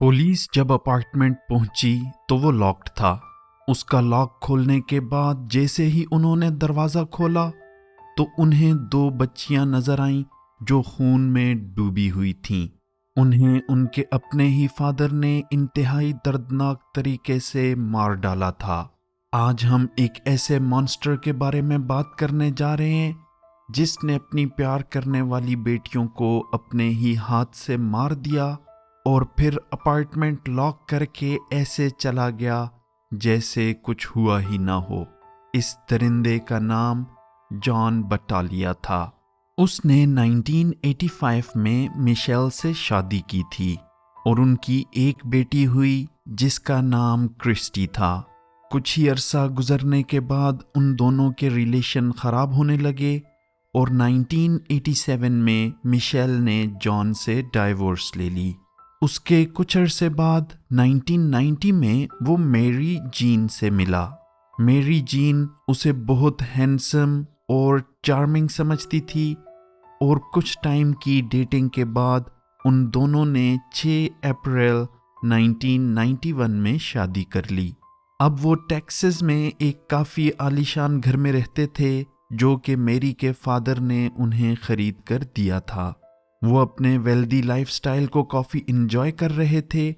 Police जब apartment पहुंची तो वो लॉक्ड था। उसका लॉक खोलने के बाद जैसे ही उन्होंने दरवाज़ा खोला तो उन्हें दो बच्चियां नजर आईं जो खून में डूबी हुई थीं। उन्हें उनके अपने ही फादर ने इंतहाई दर्दनाक तरीके से मार डाला था। आज हम एक ऐसे मॉन्स्टर के बारे में बात करने जा रहे हैं जिसने अपनी प्यार करने वाली बेटियों को अपने ही हाथ से मार दिया और फिर अपार्टमेंट लॉक करके ऐसे चला गया जैसे कुछ हुआ ही ना हो। इस दरिंदे का नाम जॉन बटालिया था। उसने 1985 में मिशेल से शादी की थी और उनकी एक बेटी हुई जिसका नाम क्रिस्टी था। कुछ ही अरसा गुजरने के बाद उन दोनों के रिलेशन खराब होने लगे और 1987 में मिशेल ने जॉन से डाइवोर्स ले ली। उसके कुछ अरसे बाद 1990 में वो मैरी जीन से मिला। मैरी जीन उसे बहुत हैंडसम और चार्मिंग समझती थी और कुछ टाइम की डेटिंग के बाद उन दोनों ने 6 अप्रैल 1991 में शादी कर ली। अब वो टेक्सास में एक काफ़ी आलीशान घर में रहते थे जो कि मैरी के फादर ने उन्हें खरीद कर दिया था। वो अपने वेल्दी लाइफस्टाइल को काफ़ी इंजॉय कर रहे थे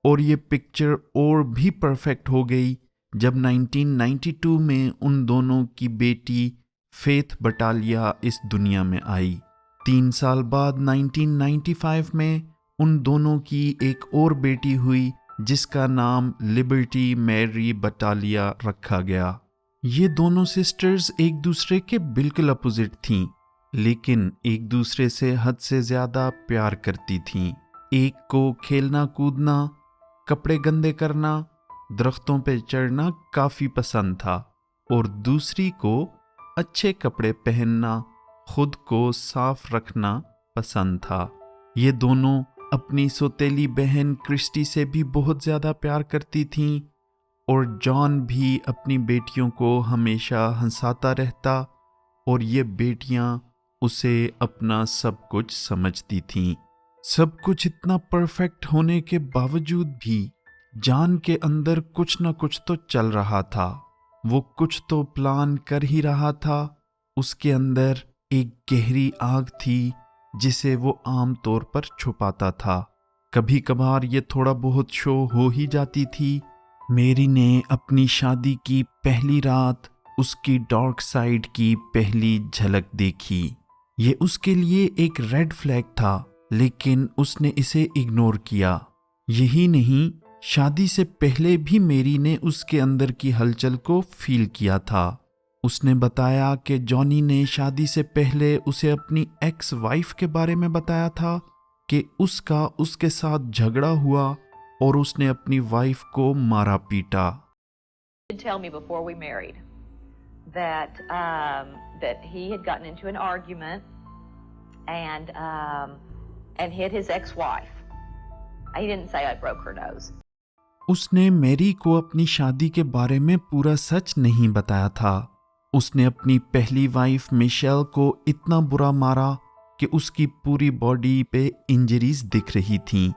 और ये पिक्चर और भी परफेक्ट हो गई जब 1992 में उन दोनों की बेटी फेथ बटालिया इस दुनिया में आई। 3 साल बाद 1995 में उन दोनों की एक और बेटी हुई जिसका नाम लिबर्टी मैरी बटालिया रखा गया। ये दोनों सिस्टर्स एक दूसरे के बिल्कुल अपोजिट थीं, लेकिन एक दूसरे से हद से ज़्यादा प्यार करती थीं। एक को खेलना कूदना, कपड़े गंदे करना, दरख्तों पे चढ़ना काफ़ी पसंद था और दूसरी को अच्छे कपड़े पहनना, खुद को साफ रखना पसंद था। ये दोनों अपनी सौतेली बहन क्रिस्टी से भी बहुत ज़्यादा प्यार करती थीं और जॉन भी अपनी बेटियों को हमेशा हंसाता रहता और ये बेटियां उसे अपना सब कुछ समझती थीं। सब कुछ इतना परफेक्ट होने के बावजूद भी जॉन के अंदर कुछ न कुछ तो चल रहा था। वो कुछ तो प्लान कर ही रहा था। उसके अंदर एक गहरी आग थी जिसे वो आम तौर पर छुपाता था। कभी कभार ये थोड़ा बहुत शो हो ही जाती थी। मैरी ने अपनी शादी की पहली रात उसकी डार्क साइड की पहली झलक देखी। ये उसके लिए एक रेड फ्लैग था, लेकिन उसने इसे इग्नोर किया। यही नहीं, शादी से पहले भी मैरी ने उसके अंदर की हलचल को फील किया था। उसने बताया कि जॉनी ने शादी से पहले उसे अपनी एक्स वाइफ के बारे में बताया था कि उसका उसके साथ झगड़ा हुआ और उसने अपनी वाइफ को मारा पीटा। Tell me before we married that that he had gotten into an argument and hit his ex-wife. He didn't say I broke her nose. उसने मैरी को अपनी शादी के बारे में पूरा सच नहीं बताया था। उसने अपनी पहली वाइफ मिशेल को इतना बुरा मारा कि उसकी पूरी बॉडी पे इंजरीज दिख रही थीं।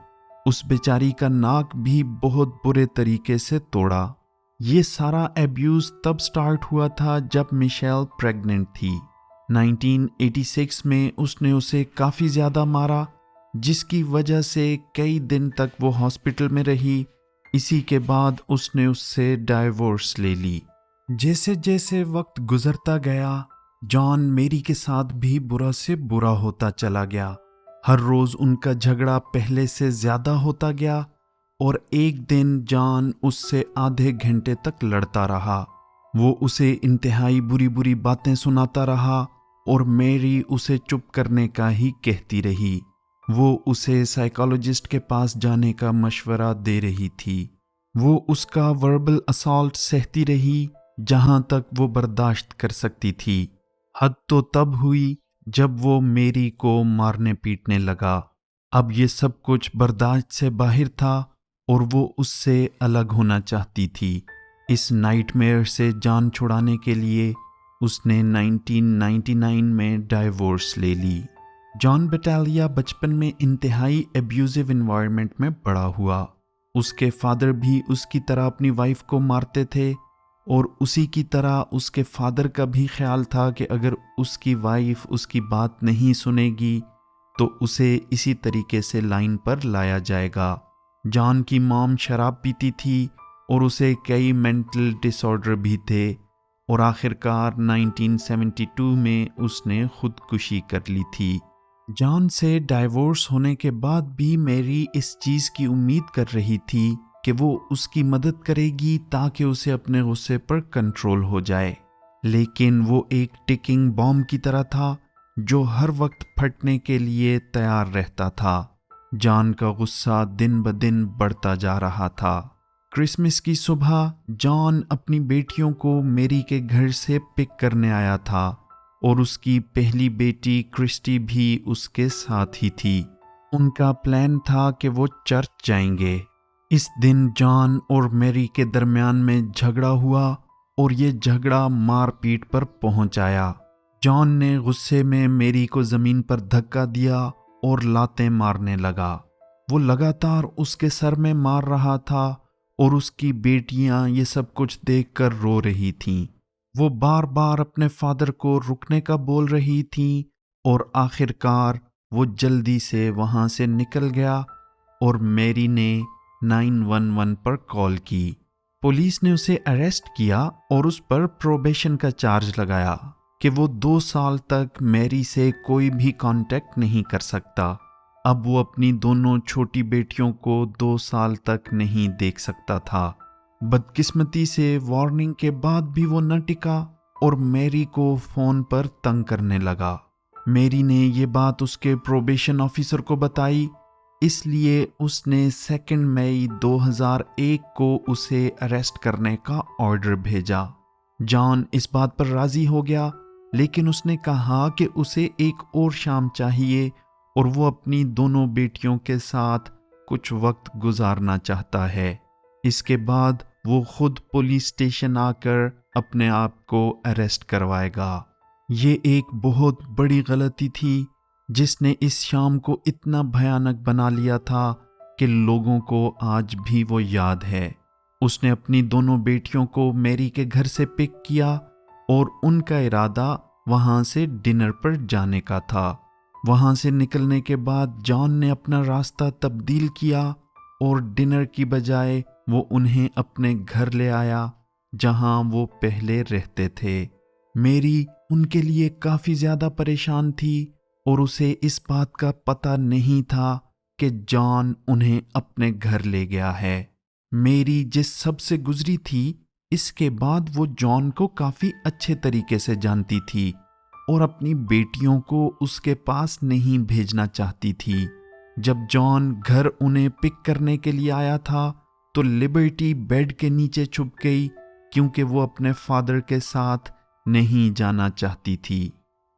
उस बेचारी का नाक भी बहुत बुरे तरीके से तोड़ा। ये सारा एब्यूज तब स्टार्ट हुआ था जब मिशेल प्रेग्नेंट थी। 1986 में उसने उसे काफ़ी ज़्यादा मारा, जिसकी वजह से कई दिन तक वो हॉस्पिटल में रही। इसी के बाद उसने उससे डाइवोर्स ले ली। जैसे जैसे वक्त गुजरता गया, जॉन मैरी के साथ भी बुरा से बुरा होता चला गया। हर रोज़ उनका झगड़ा पहले से ज़्यादा होता गया और एक दिन जॉन उससे आधे घंटे तक लड़ता रहा। वो उसे इंतहाई बुरी बुरी बातें सुनाता रहा और मैरी उसे चुप करने का ही कहती रही। वो उसे साइकोलॉजिस्ट के पास जाने का मशवरा दे रही थी। वो उसका वर्बल असॉल्ट सहती रही जहां तक वो बर्दाश्त कर सकती थी। हद तो तब हुई जब वो मैरी को मारने पीटने लगा। अब ये सब कुछ बर्दाश्त से बाहर था और वो उससे अलग होना चाहती थी। इस नाइटमेयर से जान छुड़ाने के लिए उसने 1999 में डाइवोर्स ले ली। जॉन बटालिया बचपन में इंतहाई एब्यूजिव एनवायरनमेंट में बड़ा हुआ। उसके फादर भी उसकी तरह अपनी वाइफ को मारते थे और उसी की तरह उसके फादर का भी ख्याल था कि अगर उसकी वाइफ उसकी बात नहीं सुनेगी तो उसे इसी तरीके से लाइन पर लाया जाएगा। जॉन की मॉम शराब पीती थी और उसे कई मेंटल डिसऑर्डर भी थे और आखिरकार 1972 में उसने खुदकुशी कर ली थी। जॉन से डाइवोर्स होने के बाद भी मैरी इस चीज़ की उम्मीद कर रही थी कि वो उसकी मदद करेगी ताकि उसे अपने गुस्से पर कंट्रोल हो जाए, लेकिन वो एक टिकिंग बॉम्ब की तरह था जो हर वक्त फटने के लिए तैयार रहता था। जॉन का गुस्सा दिन ब दिन बढ़ता जा रहा था। क्रिसमस की सुबह जॉन अपनी बेटियों को मैरी के घर से पिक करने आया था और उसकी पहली बेटी क्रिस्टी भी उसके साथ ही थी। उनका प्लान था कि वो चर्च जाएंगे। इस दिन जॉन और मैरी के दरमियान में झगड़ा हुआ और ये झगड़ा मारपीट पर पहुंच आया। जॉन ने गुस्से में मैरी को ज़मीन पर धक्का दिया और लातें मारने लगा। वो लगातार उसके सर में मार रहा था और उसकी बेटियां ये सब कुछ देखकर रो रही थीं। वो बार बार अपने फादर को रुकने का बोल रही थीं और आखिरकार वो जल्दी से वहां से निकल गया और मैरी ने 911 पर कॉल की। पुलिस ने उसे अरेस्ट किया और उस पर प्रोबेशन का चार्ज लगाया कि वो 2 साल तक मैरी से कोई भी कांटेक्ट नहीं कर सकता। अब वो अपनी दोनों छोटी बेटियों को 2 साल तक नहीं देख सकता था। बदकिस्मती से वार्निंग के बाद भी वो न टिका और मैरी को फ़ोन पर तंग करने लगा। मैरी ने ये बात उसके प्रोबेशन ऑफिसर को बताई, इसलिए उसने 2 मई 2001 को उसे अरेस्ट करने का ऑर्डर भेजा। जॉन इस बात पर राज़ी हो गया, लेकिन उसने कहा कि उसे एक और शाम चाहिए और वो अपनी दोनों बेटियों के साथ कुछ वक्त गुजारना चाहता है। इसके बाद वो खुद पुलिस स्टेशन आकर अपने आप को अरेस्ट करवाएगा। ये एक बहुत बड़ी गलती थी जिसने इस शाम को इतना भयानक बना लिया था कि लोगों को आज भी वो याद है। उसने अपनी दोनों बेटियों को मैरी के घर से पिक किया और उनका इरादा वहां से डिनर पर जाने का था। वहां से निकलने के बाद जॉन ने अपना रास्ता तब्दील किया और डिनर की बजाय वो उन्हें अपने घर ले आया जहां वो पहले रहते थे। मैरी उनके लिए काफ़ी ज़्यादा परेशान थी और उसे इस बात का पता नहीं था कि जॉन उन्हें अपने घर ले गया है। मैरी जिस सब से गुजरी थी, इसके बाद वो जॉन को काफ़ी अच्छे तरीके से जानती थी और अपनी बेटियों को उसके पास नहीं भेजना चाहती थी। जब जॉन घर उन्हें पिक करने के लिए आया था तो लिबर्टी बेड के नीचे छुप गई क्योंकि वो अपने फादर के साथ नहीं जाना चाहती थी।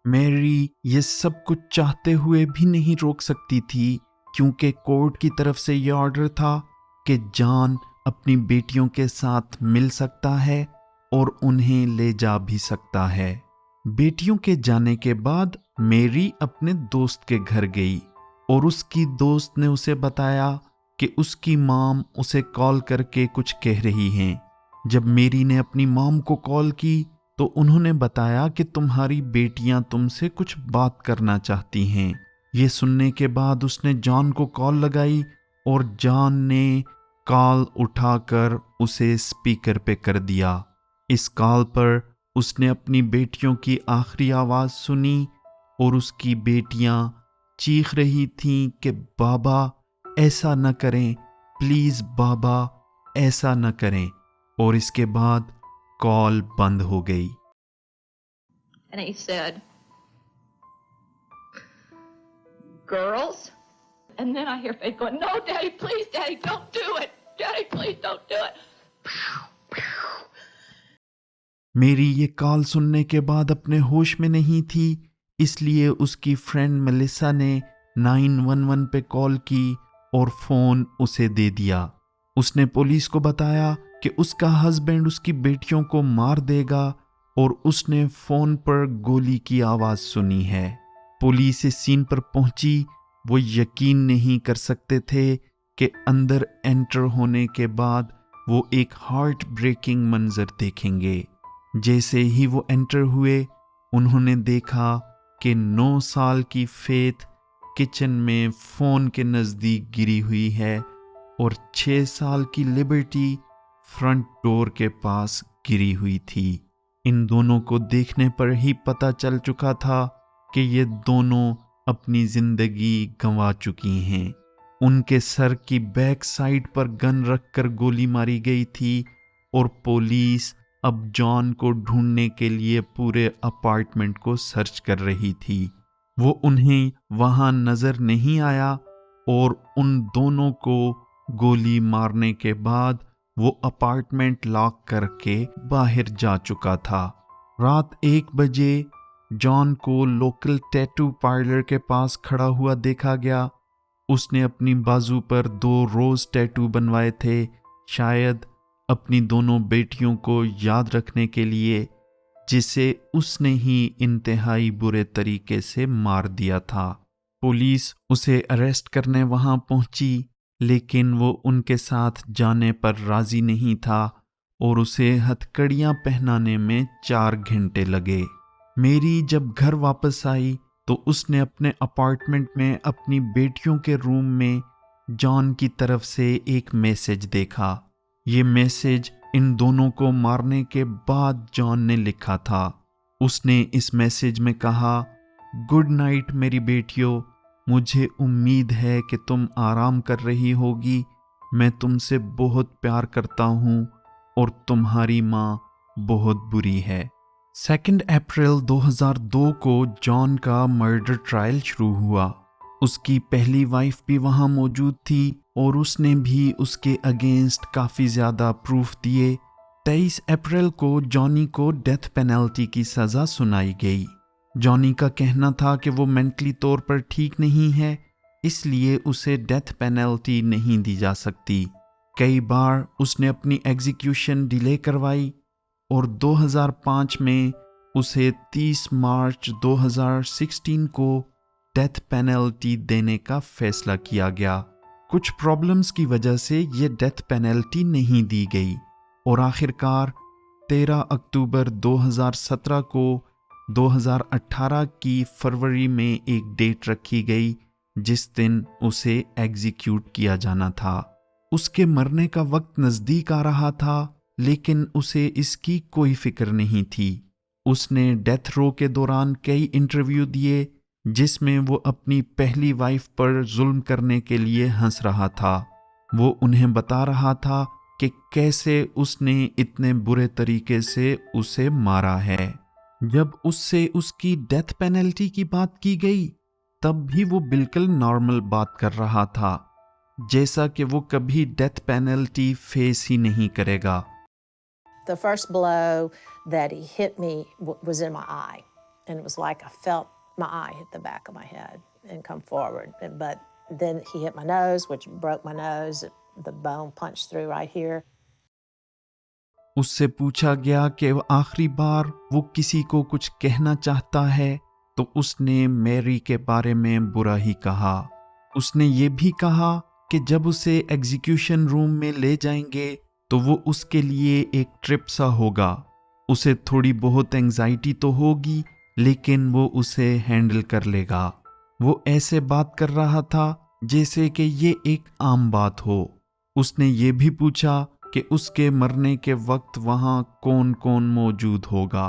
मैरी ये सब कुछ चाहते हुए भी नहीं रोक सकती थी क्योंकि कोर्ट की तरफ से ये ऑर्डर था कि जॉन अपनी बेटियों के साथ मिल सकता है और उन्हें ले जा भी सकता है। बेटियों के जाने के बाद मैरी अपने दोस्त के घर गई और उसकी दोस्त ने उसे बताया कि उसकी मॉम उसे कॉल करके कुछ कह रही हैं। जब मैरी ने अपनी मॉम को कॉल की तो उन्होंने बताया कि तुम्हारी बेटियां तुमसे कुछ बात करना चाहती हैं। ये सुनने के बाद उसने जॉन को कॉल लगाई और जॉन ने कॉल उठाकर उसे स्पीकर पे कर दिया। इस कॉल पर उसने अपनी बेटियों की आखिरी आवाज़ सुनी और उसकी बेटियां चीख रही थीं कि बाबा ऐसा न करें, प्लीज़ बाबा ऐसा न करें। और इसके बाद कॉल बंद हो गई। And he said, "Girls?" And then I hear Faith going, "No, Daddy, please, Daddy, don't do it. Daddy, please, don't do it." मेरी ये कॉल सुनने के बाद अपने होश में नहीं थी, इसलिए उसकी फ्रेंड मेलिसा ने 911 पे कॉल की और फ़ोन उसे दे दिया। उसने पुलिस को बताया कि उसका हस्बैंड उसकी बेटियों को मार देगा और उसने फ़ोन पर गोली की आवाज़ सुनी है। पुलिस इस सीन पर पहुंची। वो यकीन नहीं कर सकते थे के अंदर एंटर होने के बाद वो एक हार्ट ब्रेकिंग मंजर देखेंगे। जैसे ही वो एंटर हुए, उन्होंने देखा कि 9 साल की फेथ किचन में फ़ोन के नज़दीक गिरी हुई है और 6 साल की लिबर्टी फ्रंट डोर के पास गिरी हुई थी। इन दोनों को देखने पर ही पता चल चुका था कि ये दोनों अपनी ज़िंदगी गंवा चुकी हैं। उनके सर की बैक साइड पर गन रखकर गोली मारी गई थी और पुलिस अब जॉन को ढूंढने के लिए पूरे अपार्टमेंट को सर्च कर रही थी। वो उन्हें वहां नजर नहीं आया और उन दोनों को गोली मारने के बाद वो अपार्टमेंट लॉक करके बाहर जा चुका था। रात 1 बजे जॉन को लोकल टैटू पार्लर के पास खड़ा हुआ देखा गया। उसने अपनी बाजू पर 2 रोज टैटू बनवाए थे, शायद अपनी दोनों बेटियों को याद रखने के लिए, जिसे उसने ही इंतहाई बुरे तरीके से मार दिया था। पुलिस उसे अरेस्ट करने वहां पहुंची, लेकिन वो उनके साथ जाने पर राजी नहीं था और उसे हथकड़ियां पहनाने में 4 घंटे लगे। मेरी जब घर वापस आई तो उसने अपने अपार्टमेंट में अपनी बेटियों के रूम में जॉन की तरफ से एक मैसेज देखा। ये मैसेज इन दोनों को मारने के बाद जॉन ने लिखा था। उसने इस मैसेज में कहा, गुड नाइट मेरी बेटियों, मुझे उम्मीद है कि तुम आराम कर रही होगी। मैं तुमसे बहुत प्यार करता हूँ और तुम्हारी माँ बहुत बुरी है। 2 अप्रैल 2002 को जॉन का मर्डर ट्रायल शुरू हुआ। उसकी पहली वाइफ भी वहां मौजूद थी और उसने भी उसके अगेंस्ट काफ़ी ज़्यादा प्रूफ दिए। 23 अप्रैल को जॉनी को डेथ पेनल्टी की सज़ा सुनाई गई। जॉनी का कहना था कि वो मेंटली तौर पर ठीक नहीं है, इसलिए उसे डेथ पेनल्टी नहीं दी जा सकती। कई बार उसने अपनी एग्जीक्यूशन डिले करवाई और 2005 में उसे 30 मार्च 2016 को डेथ पेनल्टी देने का फैसला किया गया। कुछ प्रॉब्लम्स की वजह से ये डेथ पेनल्टी नहीं दी गई और आखिरकार 13 अक्टूबर 2017 को 2018 की फरवरी में एक डेट रखी गई जिस दिन उसे एग्जीक्यूट किया जाना था। उसके मरने का वक्त नज़दीक आ रहा था, लेकिन उसे इसकी कोई फिक्र नहीं थी। उसने डेथ रो के दौरान कई इंटरव्यू दिए जिसमें वो अपनी पहली वाइफ पर जुल्म करने के लिए हंस रहा था। वो उन्हें बता रहा था कि कैसे उसने इतने बुरे तरीके से उसे मारा है। जब उससे उसकी डेथ पेनल्टी की बात की गई, तब भी वो बिल्कुल नॉर्मल बात कर रहा था, जैसा कि वो कभी डेथ पेनल्टी फेस ही नहीं करेगा। The first blow that he hit me was in my eye, and it was like I felt my eye hit the back of my head and come forward. But then he hit my nose, which broke my nose. The bone punched through right here. उससे पूछा गया कि आखिरी बार वो किसी को कुछ कहना चाहता है तो उसने मैरी के बारे में बुरा ही कहा। उसने ये भी कहा कि जब उसे एग्जीक्यूशन रूम में ले जाएंगे तो वो उसके लिए एक ट्रिप सा होगा। उसे थोड़ी बहुत एंजाइटी तो होगी, लेकिन वो उसे हैंडल कर लेगा। वो ऐसे बात कर रहा था जैसे कि ये एक आम बात हो। उसने ये भी पूछा कि उसके मरने के वक्त वहाँ कौन कौन मौजूद होगा।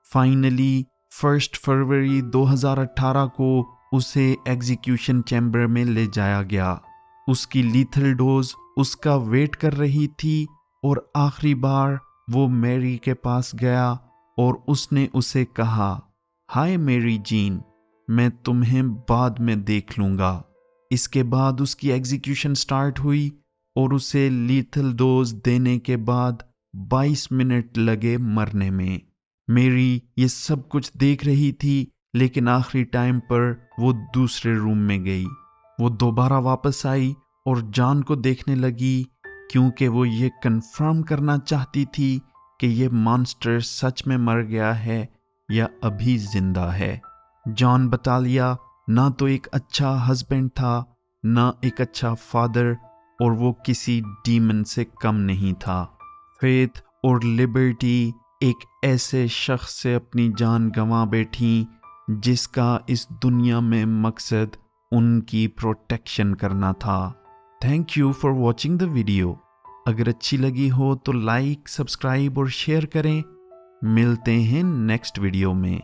फाइनली 1 फरवरी 2018 को उसे एग्जीक्यूशन चैम्बर में ले जाया गया। उसकी लीथल डोज उसका वेट कर रही थी और आखिरी बार वो मैरी के पास गया और उसने उसे कहा, हाय मैरी जीन, मैं तुम्हें बाद में देख लूँगा। इसके बाद उसकी एग्जीक्यूशन स्टार्ट हुई और उसे लीथल डोज देने के बाद 22 मिनट लगे मरने में। मैरी ये सब कुछ देख रही थी, लेकिन आखिरी टाइम पर वो दूसरे रूम में गई। वो दोबारा वापस आई और जॉन को देखने लगी, क्योंकि वो ये कंफर्म करना चाहती थी कि ये मॉन्स्टर सच में मर गया है या अभी जिंदा है। जॉन बटालिया ना तो एक अच्छा हस्बैंड था, ना एक अच्छा फादर और वो किसी डीमन से कम नहीं था। फेथ और लिबर्टी एक ऐसे शख्स से अपनी जान गंवा बैठी जिसका इस दुनिया में मकसद उनकी प्रोटेक्शन करना था। Thank you for watching the video. अगर अच्छी लगी हो तो लाइक, सब्सक्राइब और शेयर करें। मिलते हैं नेक्स्ट वीडियो में।